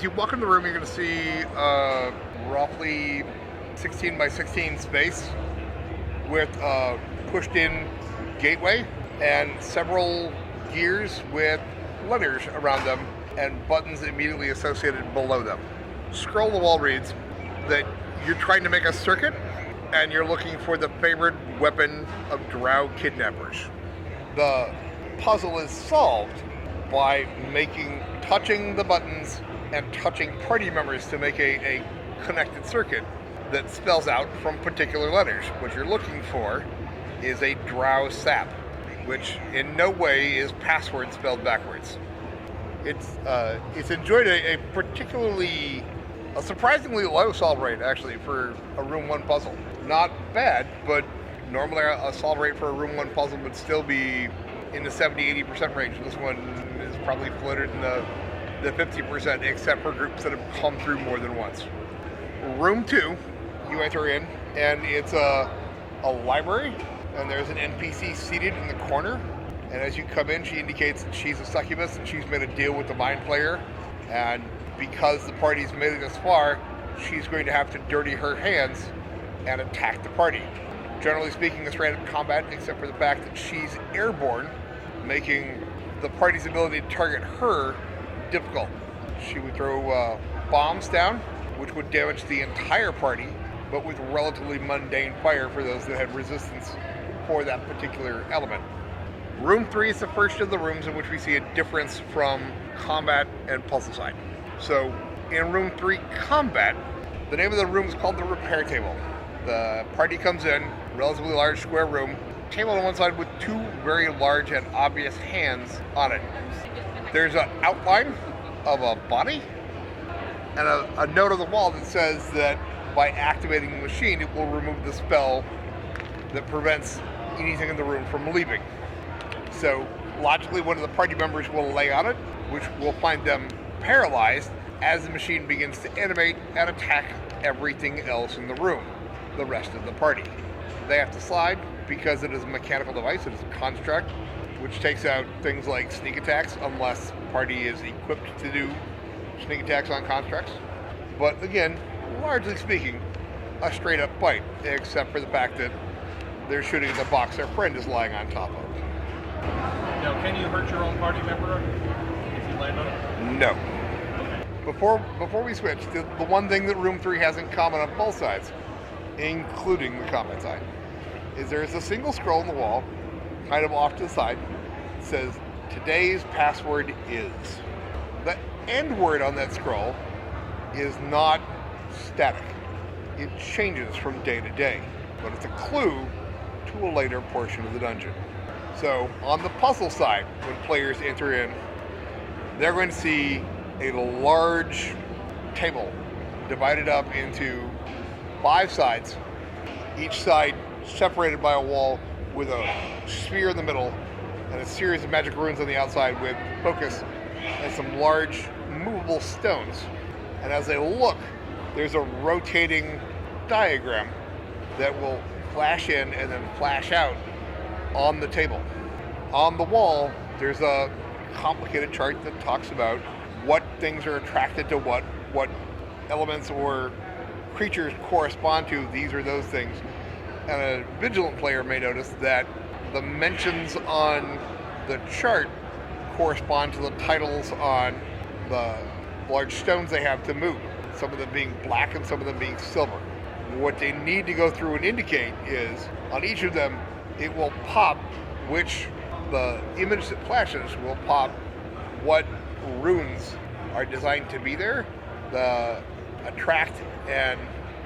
you walk in the room, you're going to see a roughly 16 by 16 space with a pushed-in gateway and several gears with letters around them and buttons immediately associated below them. Scroll on the wall reads that you're trying to make a circuit and you're looking for the favorite weapon of Drow kidnappers. The puzzle is solved by touching the buttons and touching party members to make a connected circuit that spells out from particular letters. What you're looking for is a Drow sap, which in no way is password spelled backwards. It's enjoyed a surprisingly low solve rate, actually, for a Room 1 puzzle. Not bad, but normally a solve rate for a Room 1 puzzle would still be in the 70-80% range. This one is probably floated in the 50%, except for groups that have come through more than once. Room 2, you enter in, and it's a library, and there's an NPC seated in the corner. And as you come in, she indicates that she's a succubus and she's made a deal with the mind player. And because the party's made it this far, she's going to have to dirty her hands and attack the party. Generally speaking, it's random combat, except for the fact that she's airborne, making the party's ability to target her difficult. She would throw bombs down, which would damage the entire party, but with relatively mundane fire for those that had resistance for that particular element. Room 3 is the first of the rooms in which we see a difference from combat and puzzle side. So, in Room 3 combat, the name of the room is called the repair table. The party comes in, relatively large square room, table on one side with two very large and obvious hands on it. There's an outline of a body and a note on the wall that says that by activating the machine, it will remove the spell that prevents anything in the room from leaving. So, logically, one of the party members will lay on it, which will find them paralyzed as the machine begins to animate and attack everything else in the room, the rest of the party. They have to slide because it is a mechanical device, it is a construct, which takes out things like sneak attacks unless the party is equipped to do sneak attacks on constructs. But again, largely speaking, a straight up fight, except for the fact that they're shooting at the box their friend is lying on top of. Now, can you hurt your own party member if you land on it? No. Before we switch, the one thing that Room 3 has in common on both sides, including the combat side, is there is a single scroll on the wall, kind of off to the side, that says, today's password is. The end word on that scroll is not static. It changes from day to day, but it's a clue to a later portion of the dungeon. So, on the puzzle side, when players enter in, they're going to see a large table divided up into 5 sides, each side separated by a wall with a sphere in the middle and a series of magic runes on the outside with focus and some large movable stones. And as they look, there's a rotating diagram that will flash in and then flash out on the table. On the wall, there's a complicated chart that talks about what things are attracted to what elements or creatures correspond to these or those things. And a vigilant player may notice that the mentions on the chart correspond to the titles on the large stones they have to move, some of them being black and some of them being silver. What they need to go through and indicate is, on each of them, it will pop the image that flashes will pop what runes are designed to be there, the attract and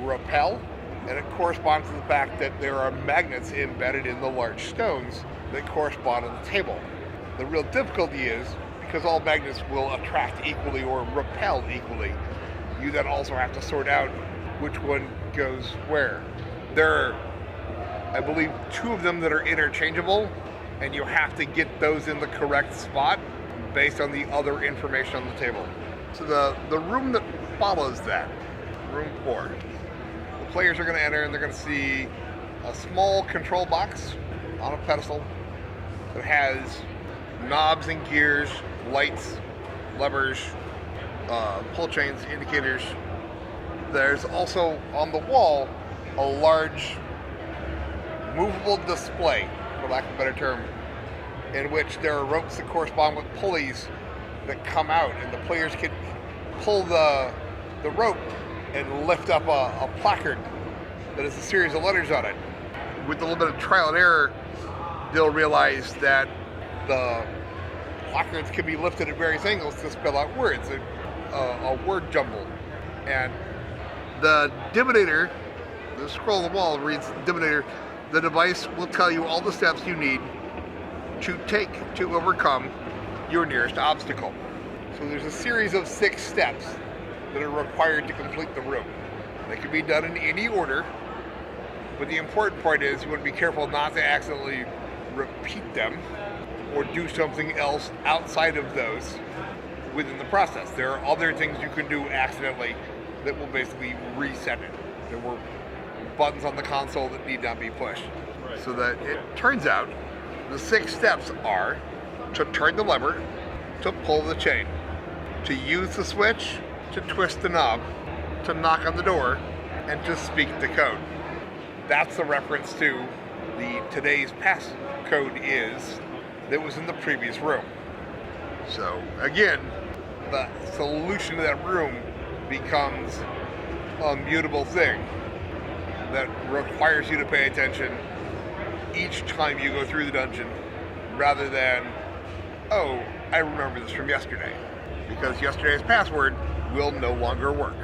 repel, and it corresponds to the fact that there are magnets embedded in the large stones that correspond to the table. The real difficulty is, because all magnets will attract equally or repel equally, you then also have to sort out which one goes where. There are, I believe, 2 of them that are interchangeable, and you have to get those in the correct spot based on the other information on the table. So the room that follows that, room 4, the players are going to enter and they're going to see a small control box on a pedestal that has knobs and gears, lights, levers, pull chains, indicators. There's also on the wall a large movable display, for lack of a better term, in which there are ropes that correspond with pulleys that come out, and the players can pull the rope and lift up a placard that has a series of letters on it. With a little bit of trial and error, they'll realize that the placards can be lifted at various angles to spell out words, a word jumble. And the divinator, the scroll on the wall reads divinator, the device will tell you all the steps you need to take to overcome your nearest obstacle. So there's a series of 6 steps that are required to complete the room. They can be done in any order, but the important part is you want to be careful not to accidentally repeat them or do something else outside of those within the process. There are other things you can do accidentally that will basically reset it. There were buttons on the console that need not be pushed. Right. So that it turns out the 6 steps are to turn the lever, to pull the chain, to use the switch, to twist the knob, to knock on the door, and to speak the code. That's the reference to the today's pass code is that was in the previous room. So again, the solution to that room becomes a mutable thing that requires you to pay attention each time you go through the dungeon, rather than, oh, I remember this from yesterday, because yesterday's password will no longer work.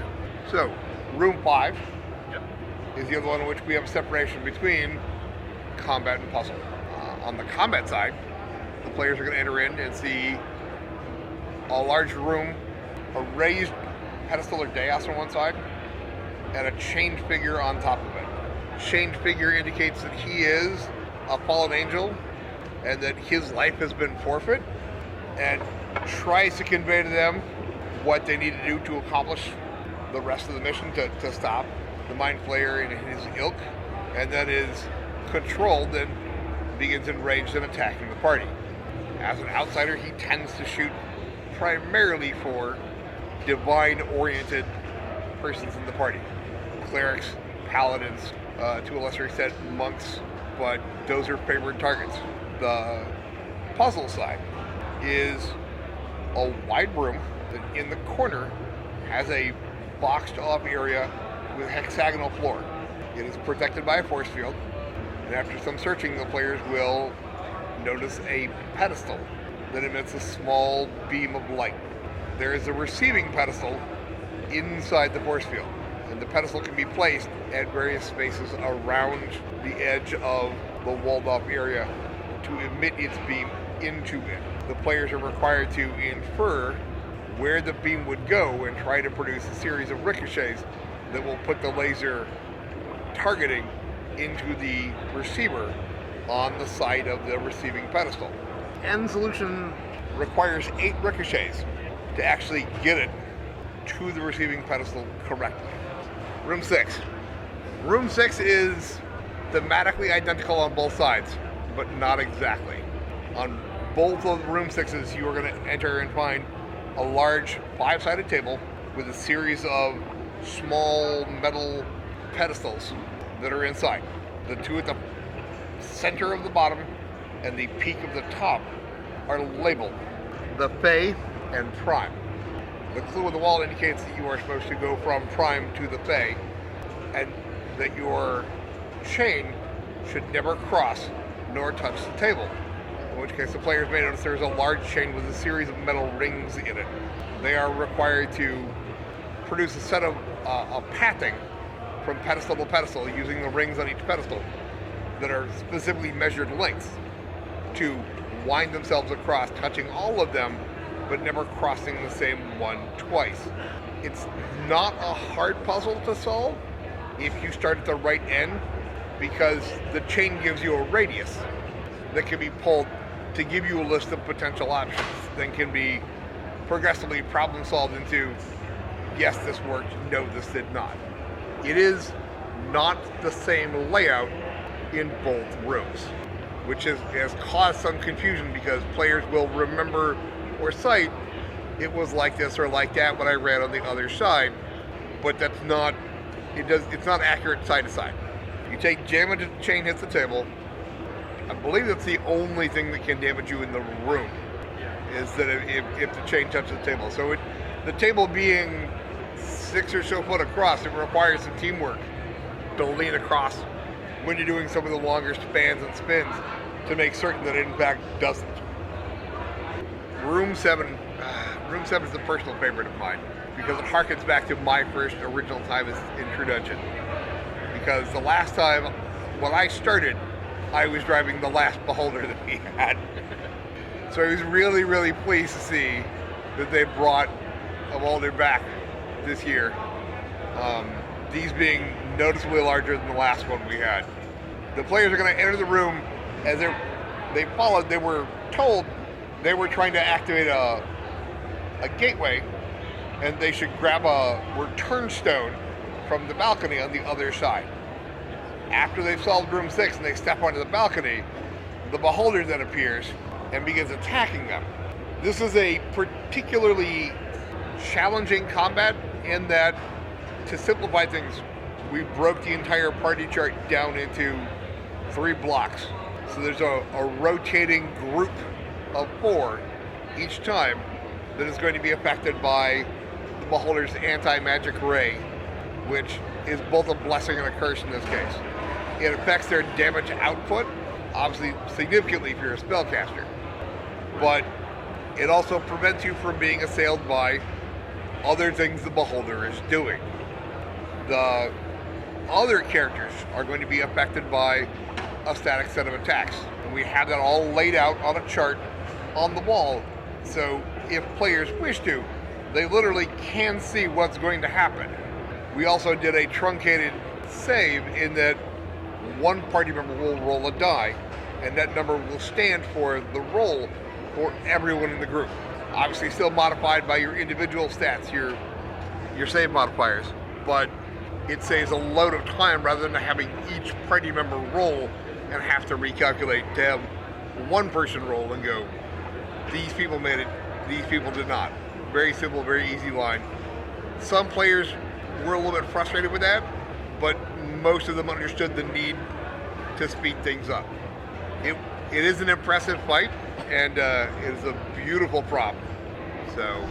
So, room 5 is the other one in which we have a separation between combat and puzzle. On the combat side, the players are going to enter in and see a large room, a raised pedestal or dais on one side, and a chained figure on top of it. Chained figure indicates that he is a fallen angel and that his life has been forfeit, and tries to convey to them what they need to do to accomplish the rest of the mission to stop the Mind Flayer and his ilk, and then is controlled and begins enraged and attacking the party. As an outsider, he tends to shoot primarily for divine-oriented persons in the party. Clerics, paladins, to a lesser extent monks, but those are favored targets. The puzzle side is a wide room that in the corner has a boxed off area with a hexagonal floor. It is protected by a force field, and after some searching, the players will notice a pedestal that emits a small beam of light. There is a receiving pedestal inside the force field, and the pedestal can be placed at various spaces around the edge of the walled off area to emit its beam into it. The players are required to infer where the beam would go and try to produce a series of ricochets that will put the laser targeting into the receiver on the side of the receiving pedestal. End solution requires 8 ricochets to actually get it to the receiving pedestal correctly. Room 6. Room 6 is thematically identical on both sides, but not exactly. On both of room 6s, you are going to enter and find a large 5-sided table with a series of small metal pedestals that are inside. The 2 at the center of the bottom and the peak of the top are labeled the Fae and Prime. The clue on the wall indicates that you are supposed to go from Prime to the Fae, and that your chain should never cross nor touch the table. In which case the players may notice there is a large chain with a series of metal rings in it. They are required to produce a set of pathing from pedestal to pedestal using the rings on each pedestal that are specifically measured lengths to wind themselves across, touching all of them, but never crossing the same one twice. It's not a hard puzzle to solve if you start at the right end, because the chain gives you a radius that can be pulled to give you a list of potential options that can be progressively problem solved into, yes, this worked, no, this did not. It is not the same layout in both rooms, which has caused some confusion because players will remember or cite it was like this or like that when I ran on the other side, but that's not, it's not accurate side to side. You take damage if the chain hits the table. I believe that's the only thing that can damage you in the room, is that if the chain touches the table. So the table being 6 or so foot across, it requires some teamwork to lean across when you're doing some of the longer spans and spins to make certain that it in fact doesn't. Room 7 is a personal favorite of mine because it harkens back to my first original time in True Dungeon. Because the last time when I started, I was driving the last Beholder that we had. So I was really, really pleased to see that they brought a Beholder back this year. These being noticeably larger than the last one we had. The players are going to enter the room as they were told they were trying to activate a gateway, and they should grab a return stone from the balcony on the other side. After they've solved room 6 and they step onto the balcony, the Beholder then appears and begins attacking them. This is a particularly challenging combat in that, to simplify things, we broke the entire party chart down into 3 blocks. So there's a rotating group of 4 each time that is going to be affected by the Beholder's anti-magic ray, which is both a blessing and a curse in this case. It affects their damage output, obviously significantly if you're a spellcaster, but it also prevents you from being assailed by other things the Beholder is doing. The other characters are going to be affected by a static set of attacks, and we have that all laid out on a chart on the wall, so if players wish to, they literally can see what's going to happen. We also did a truncated save in that one party member will roll a die, and that number will stand for the roll for everyone in the group. Obviously still modified by your individual stats, your save modifiers, but it saves a load of time rather than having each party member roll and have to recalculate, to have one person roll and go, these people made it, these people did not. Very simple, very easy line. Some players were a little bit frustrated with that, but most of them understood the need to speed things up. It is an impressive fight, and it is a beautiful prop. So